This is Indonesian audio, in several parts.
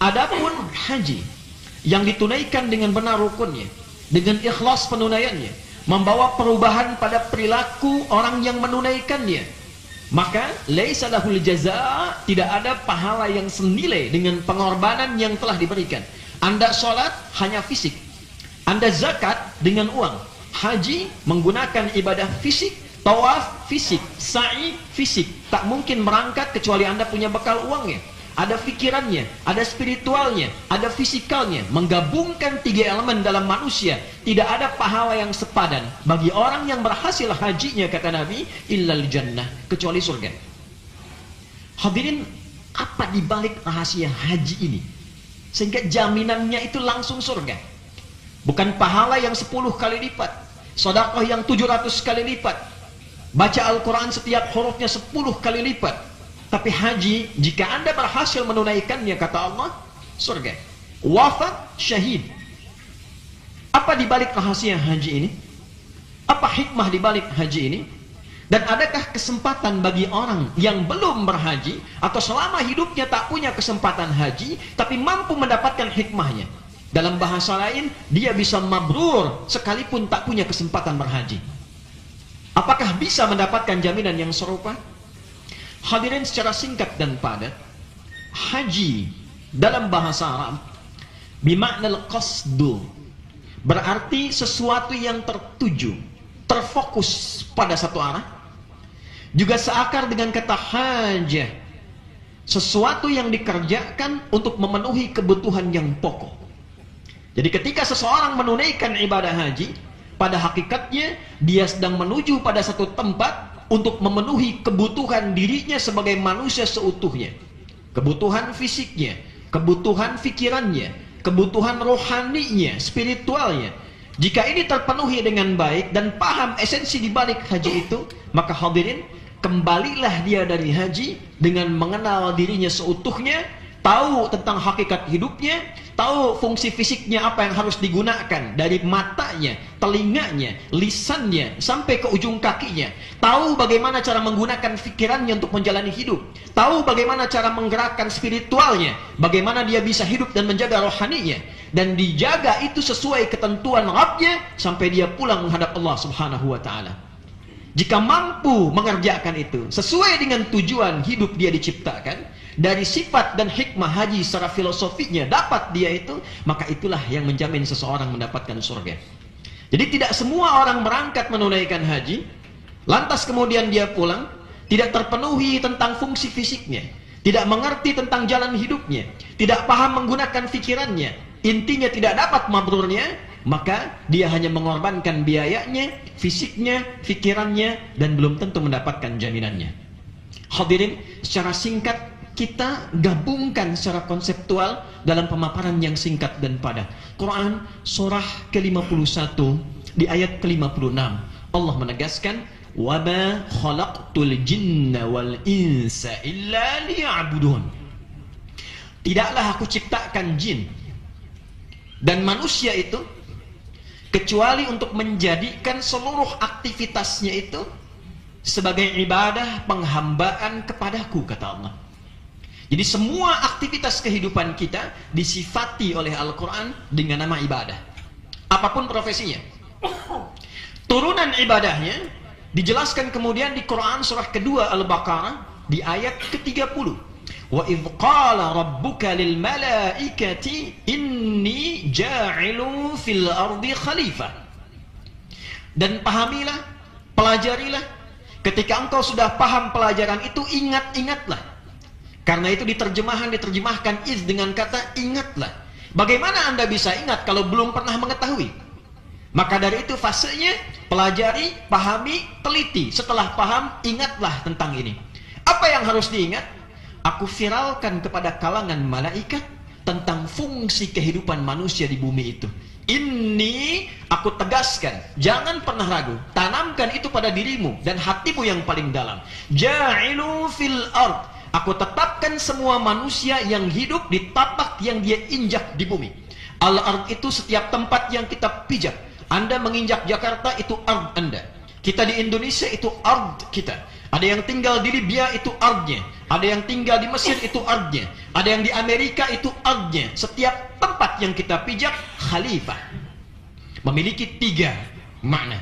Adapun haji yang ditunaikan dengan benar rukunnya, dengan ikhlas penunaiannya, membawa perubahan pada perilaku orang yang menunaikannya, maka laisa lahul jazaa, tidak ada pahala yang senilai dengan pengorbanan yang telah diberikan. Anda sholat hanya fisik, Anda zakat dengan uang, haji menggunakan ibadah fisik, tawaf fisik, sa'i fisik. Tak mungkin berangkat kecuali Anda punya bekal uangnya, ada pikirannya, ada spiritualnya, ada fisikalnya. Menggabungkan tiga elemen dalam manusia, tidak ada pahala yang sepadan bagi orang yang berhasil hajinya, kata Nabi, illal jannah, kecuali surga. Hadirin, apa dibalik rahasia haji ini sehingga jaminannya itu langsung surga? Bukan pahala yang 10 kali lipat, sedekah yang 700 kali lipat, baca Al-Quran setiap hurufnya 10 kali lipat. Tapi haji, jika Anda berhasil menunaikannya, kata Allah, surga. Wafat syahid. Apa dibalik rahasia haji ini? Apa hikmah dibalik haji ini? Dan adakah kesempatan bagi orang yang belum berhaji atau selama hidupnya tak punya kesempatan haji tapi mampu mendapatkan hikmahnya? Dalam bahasa lain, dia bisa mabrur sekalipun tak punya kesempatan berhaji. Apakah bisa mendapatkan jaminan yang serupa? Hadirin, secara singkat dan padat, haji dalam bahasa Arab bimaknal qasdu, berarti sesuatu yang tertuju, terfokus pada satu arah. Juga seakar dengan kata hajah, sesuatu yang dikerjakan untuk memenuhi kebutuhan yang pokok. Jadi ketika seseorang menunaikan ibadah haji, pada hakikatnya dia sedang menuju pada satu tempat untuk memenuhi kebutuhan dirinya sebagai manusia seutuhnya. Kebutuhan fisiknya, kebutuhan pikirannya, kebutuhan rohaninya, spiritualnya. Jika ini terpenuhi dengan baik dan paham esensi di balik haji itu, maka hadirin, kembalilah dia dari haji dengan mengenal dirinya seutuhnya, tahu tentang hakikat hidupnya, tahu fungsi fisiknya apa yang harus digunakan, dari matanya, telinganya, lisannya, sampai ke ujung kakinya. Tahu bagaimana cara menggunakan pikirannya untuk menjalani hidup. Tahu bagaimana cara menggerakkan spiritualnya, bagaimana dia bisa hidup dan menjaga rohaninya. Dan dijaga itu sesuai ketentuan Rabbnya sampai dia pulang menghadap Allah Subhanahu wa ta'ala. Jika mampu mengerjakan itu sesuai dengan tujuan hidup dia diciptakan, dari sifat dan hikmah haji secara filosofinya dapat dia itu, maka itulah yang menjamin seseorang mendapatkan surga. Jadi tidak semua orang berangkat menunaikan haji, lantas kemudian dia pulang, tidak terpenuhi tentang fungsi fisiknya, tidak mengerti tentang jalan hidupnya, tidak paham menggunakan pikirannya, intinya tidak dapat mabrurnya, maka dia hanya mengorbankan biayanya, fisiknya, pikirannya, dan belum tentu mendapatkan jaminannya. Hadirin, secara singkat kita gabungkan secara konseptual dalam pemaparan yang singkat dan padat. Quran surah ke-51 di ayat ke-56, Allah menegaskan, "Wa ma khalaqtul jinna wal insa illa liya'budun." Tidaklah aku ciptakan jin dan manusia itu kecuali untuk menjadikan seluruh aktivitasnya itu sebagai ibadah penghambaan kepadaku, kata Allah. Jadi semua aktivitas kehidupan kita disifati oleh Al-Quran dengan nama ibadah, apapun profesinya. Turunan ibadahnya dijelaskan kemudian di Quran surah kedua Al-Baqarah di ayat ke-30. Wa idh qala rabbuka lil malaikati inni ja'ilun fil ardi khalifah. Dan pahamilah, pelajarilah. Ketika engkau sudah paham pelajaran itu, ingat-ingatlah. Karena itu diterjemahkan iz dengan kata ingatlah. Bagaimana Anda bisa ingat kalau belum pernah mengetahui? Maka dari itu fasenya pelajari, pahami, teliti. Setelah paham, ingatlah tentang ini. Apa yang harus diingat? Aku viralkan kepada kalangan malaikat tentang fungsi kehidupan manusia di bumi itu. Ini aku tegaskan, jangan pernah ragu. Tanamkan itu pada dirimu dan hatimu yang paling dalam. Ja'ilu fil ard. Aku tetapkan semua manusia yang hidup di tapak yang dia injak di bumi. Al-ard itu setiap tempat yang kita pijak. Anda menginjak Jakarta, itu ard Anda. Kita di Indonesia, itu ard kita. Ada yang tinggal di Libya, itu ardnya. Ada yang tinggal di Mesir, itu ardnya. Ada yang di Amerika, itu ardnya. Setiap tempat yang kita pijak, khalifah. Memiliki 3 makna.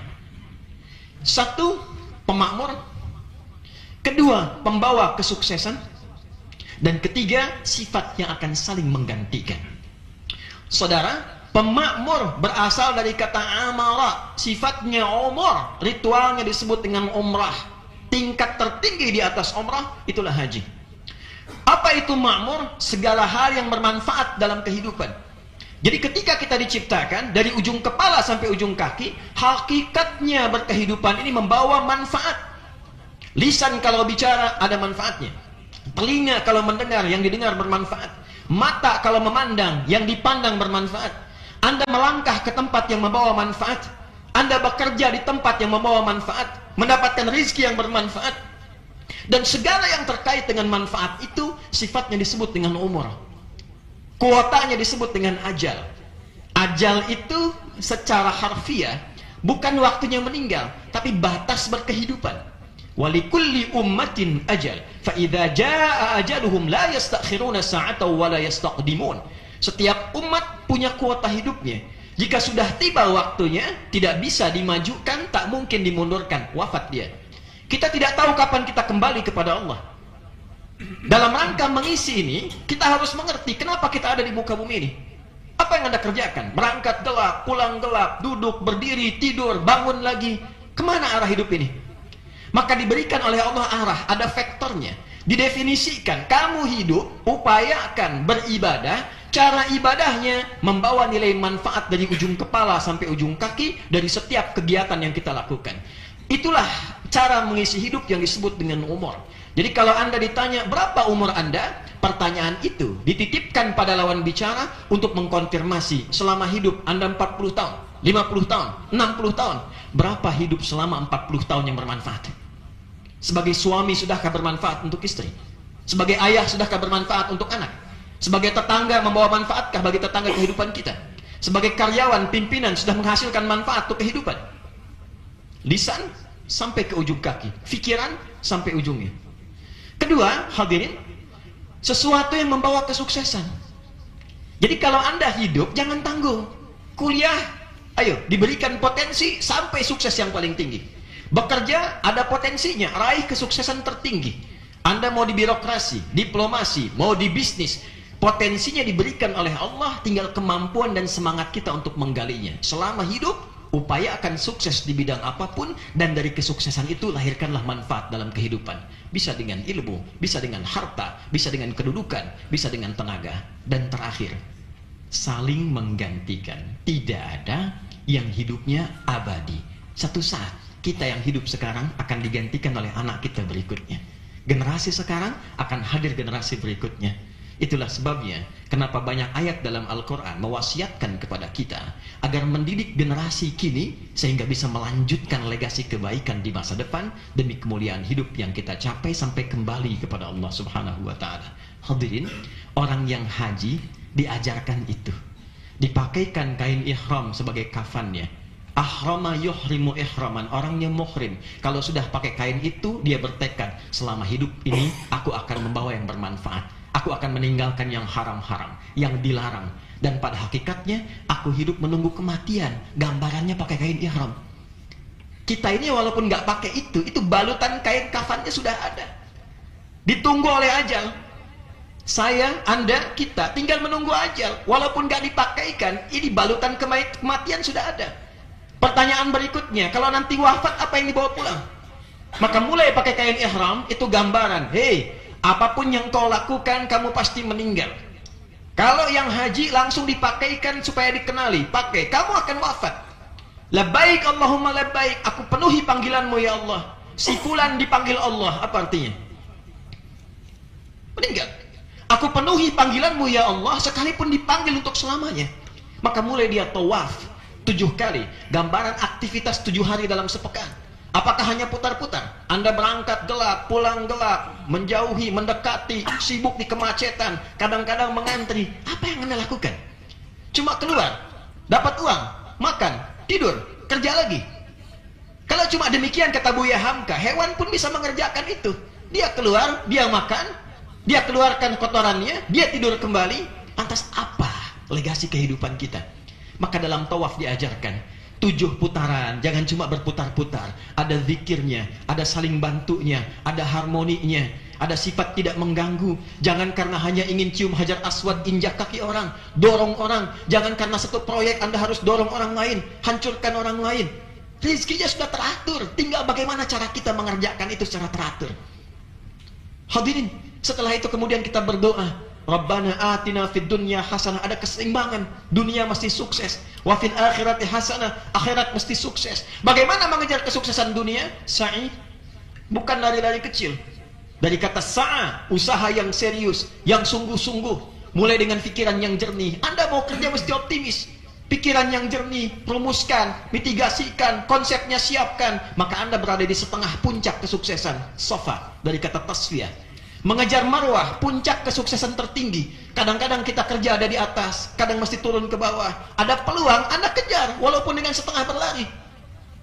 1, pemakmur. 2, pembawa kesuksesan. Dan 3, sifat yang akan saling menggantikan. Saudara, pemakmur berasal dari kata amara. Sifatnya umur. Ritualnya disebut dengan umrah. Tingkat tertinggi di atas umrah, itulah haji. Apa itu makmur? Segala hal yang bermanfaat dalam kehidupan. Jadi ketika kita diciptakan, dari ujung kepala sampai ujung kaki, hakikatnya berkehidupan ini membawa manfaat. Lisan kalau bicara ada manfaatnya. Telinga kalau mendengar, yang didengar bermanfaat. Mata kalau memandang, yang dipandang bermanfaat. Anda melangkah ke tempat yang membawa manfaat. Anda bekerja di tempat yang membawa manfaat. Mendapatkan rizki yang bermanfaat. Dan segala yang terkait dengan manfaat itu sifatnya disebut dengan umur. Kuotanya disebut dengan ajal. Ajal itu secara harfiah bukan waktunya meninggal, tapi batas berkehidupan. Walikulli ummatin ajal, fa idza jaa ajaluhum la yastakhiruna sa'atan wa la yastaqdimun. Setiap umat punya kuota hidupnya. Jika sudah tiba waktunya, tidak bisa dimajukan, tak mungkin dimundurkan, wafat dia. Kita tidak tahu kapan kita kembali kepada Allah. Dalam rangka mengisi ini, kita harus mengerti kenapa kita ada di muka bumi ini. Apa yang Anda kerjakan? Berangkat gelap, pulang gelap, duduk, berdiri, tidur, bangun lagi. Kemana arah hidup ini? Maka diberikan oleh Allah arah, ada vektornya. Didefinisikan, kamu hidup, upayakan beribadah. Cara ibadahnya membawa nilai manfaat dari ujung kepala sampai ujung kaki dari setiap kegiatan yang kita lakukan. Itulah cara mengisi hidup yang disebut dengan umur. Jadi kalau Anda ditanya berapa umur Anda, pertanyaan itu dititipkan pada lawan bicara untuk mengkonfirmasi selama hidup Anda 40 tahun, 50 tahun, 60 tahun. Berapa hidup selama 40 tahun yang bermanfaat? Sebagai suami sudahkah bermanfaat untuk istri? Sebagai ayah sudahkah bermanfaat untuk anak? Sebagai tetangga membawa manfaatkah bagi tetangga kehidupan kita? Sebagai karyawan, pimpinan sudah menghasilkan manfaat untuk kehidupan? Lisan sampai ke ujung kaki, pikiran sampai ujungnya. Kedua, hadirin, sesuatu yang membawa kesuksesan. Jadi kalau Anda hidup, jangan tanggung. Kuliah, ayo, diberikan potensi sampai sukses yang paling tinggi. Bekerja, ada potensinya, raih kesuksesan tertinggi. Anda mau di birokrasi, diplomasi, mau di bisnis, potensinya diberikan oleh Allah, tinggal kemampuan dan semangat kita untuk menggalinya. Selama hidup, upayakan sukses di bidang apapun, dan dari kesuksesan itu lahirkanlah manfaat dalam kehidupan. Bisa dengan ilmu, bisa dengan harta, bisa dengan kedudukan, bisa dengan tenaga. Dan terakhir, saling menggantikan. Tidak ada yang hidupnya abadi. Satu saat, kita yang hidup sekarang akan digantikan oleh anak kita berikutnya. Generasi sekarang akan hadir generasi berikutnya. Itulah sebabnya kenapa banyak ayat dalam Al-Quran mewasiatkan kepada kita agar mendidik generasi kini sehingga bisa melanjutkan legasi kebaikan di masa depan demi kemuliaan hidup yang kita capai sampai kembali kepada Allah Subhanahu wa Ta'ala. Hadirin, orang yang haji diajarkan itu, dipakaikan kain ihram sebagai kafannya. Ahrama yuhrimu ihraman, orang yang muhrim kalau sudah pakai kain itu, dia bertekad selama hidup ini aku akan membawa yang bermanfaat. Aku akan meninggalkan yang haram-haram, yang dilarang. Dan pada hakikatnya, aku hidup menunggu kematian. Gambarannya pakai kain ihram. Kita ini walaupun nggak pakai itu balutan kain kafannya sudah ada. Ditunggu oleh ajal. Saya, Anda, kita tinggal menunggu ajal. Walaupun nggak dipakaikan, ini balutan kematian sudah ada. Pertanyaan berikutnya, kalau nanti wafat, apa yang dibawa pulang? Maka mulai pakai kain ihram, itu gambaran. Hei, apapun yang kau lakukan, kamu pasti meninggal. Kalau yang haji langsung dipakaikan supaya dikenali, pakai, kamu akan wafat. Labbaik Allahumma labbaik, aku penuhi panggilanmu ya Allah. Si fulan dipanggil Allah, apa artinya? Meninggal. Aku penuhi panggilanmu ya Allah, sekalipun dipanggil untuk selamanya. Maka mulai dia tawaf 7 kali, gambaran aktivitas 7 hari dalam sepekan. Apakah hanya putar-putar? Anda berangkat gelap, pulang gelap, menjauhi, mendekati, sibuk di kemacetan, kadang-kadang mengantri. Apa yang Anda lakukan? Cuma keluar, dapat uang, makan, tidur, kerja lagi. Kalau cuma demikian kata Buya Hamka, hewan pun bisa mengerjakan itu. Dia keluar, dia makan, dia keluarkan kotorannya, dia tidur kembali. Lantas apa legasi kehidupan kita? Maka dalam tawaf diajarkan 7 putaran, jangan cuma berputar-putar. Ada zikirnya, ada saling bantunya, ada harmoninya, ada sifat tidak mengganggu. Jangan karena hanya ingin cium hajar aswad, injak kaki orang, dorong orang. Jangan karena satu proyek Anda harus dorong orang lain, hancurkan orang lain. Rizkinya sudah teratur, tinggal bagaimana cara kita mengerjakan itu secara teratur. Hadirin, setelah itu kemudian kita berdoa, Rabbana atina fid dunya hasanah, ada keseimbangan, dunia mesti sukses. Wa fil akhirati hasanah, akhirat mesti sukses. Bagaimana mengejar kesuksesan dunia? Sa'i, bukan lari-lari kecil. Dari kata sa'a, usaha yang serius, yang sungguh-sungguh, mulai dengan pikiran yang jernih. Anda mau kerja mesti optimis. Pikiran yang jernih, rumuskan, mitigasikan, konsepnya siapkan, maka Anda berada di setengah puncak kesuksesan. Sofa, dari kata tasfiyah. Mengejar marwah, puncak kesuksesan tertinggi. Kadang-kadang kita kerja ada di atas, kadang mesti turun ke bawah. Ada peluang, Anda kejar, walaupun dengan setengah berlari.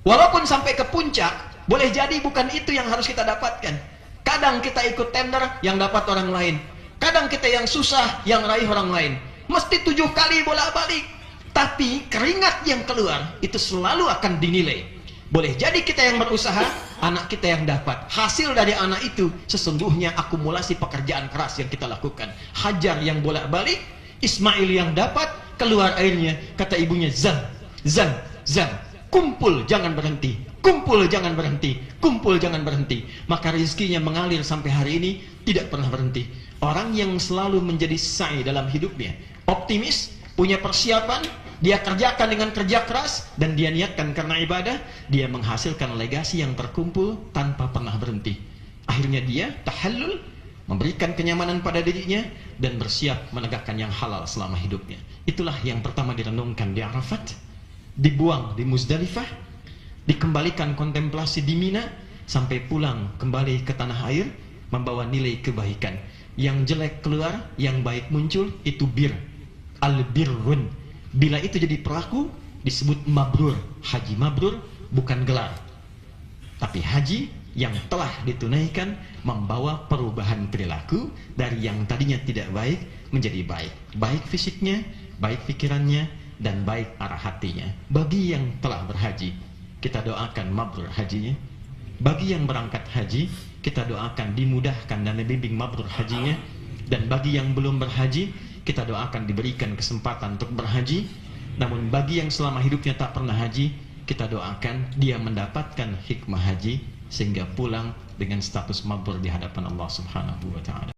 Walaupun sampai ke puncak, boleh jadi bukan itu yang harus kita dapatkan. Kadang kita ikut tender, yang dapat orang lain. Kadang kita yang susah, yang raih orang lain. Mesti 7 kali bolak-balik. Tapi keringat yang keluar itu selalu akan dinilai. Boleh jadi kita yang berusaha, anak kita yang dapat. Hasil dari anak itu sesungguhnya akumulasi pekerjaan keras yang kita lakukan. Hajar yang bolak-balik, Ismail yang dapat, keluar airnya. Kata ibunya, zan, zan, zan. Kumpul jangan berhenti, kumpul jangan berhenti, kumpul jangan berhenti. Maka rezekinya mengalir sampai hari ini tidak pernah berhenti. Orang yang selalu menjadi sa'i dalam hidupnya, optimis, punya persiapan, dia kerjakan dengan kerja keras, dan dia niatkan karena ibadah, dia menghasilkan legasi yang terkumpul tanpa pernah berhenti. Akhirnya dia tahallul, memberikan kenyamanan pada dirinya, dan bersiap menegakkan yang halal selama hidupnya. Itulah yang pertama direnungkan di Arafat, dibuang di Muzdalifah, dikembalikan kontemplasi di Mina, sampai pulang kembali ke tanah air, membawa nilai kebaikan. Yang jelek keluar, yang baik muncul, itu bir. Al-birrun. Bila itu jadi pelaku, disebut mabrur. Haji mabrur bukan gelar, tapi haji yang telah ditunaikan, membawa perubahan perilaku dari yang tadinya tidak baik menjadi baik. Baik fisiknya, baik pikirannya, dan baik arah hatinya. Bagi yang telah berhaji, kita doakan mabrur hajinya. Bagi yang berangkat haji, kita doakan dimudahkan dan dibimbing mabrur hajinya. Dan bagi yang belum berhaji, kita doakan diberikan kesempatan untuk berhaji. Namun bagi yang selama hidupnya tak pernah haji, kita doakan dia mendapatkan hikmah haji sehingga pulang dengan status mabrur di hadapan Allah Subhanahu wa ta'ala.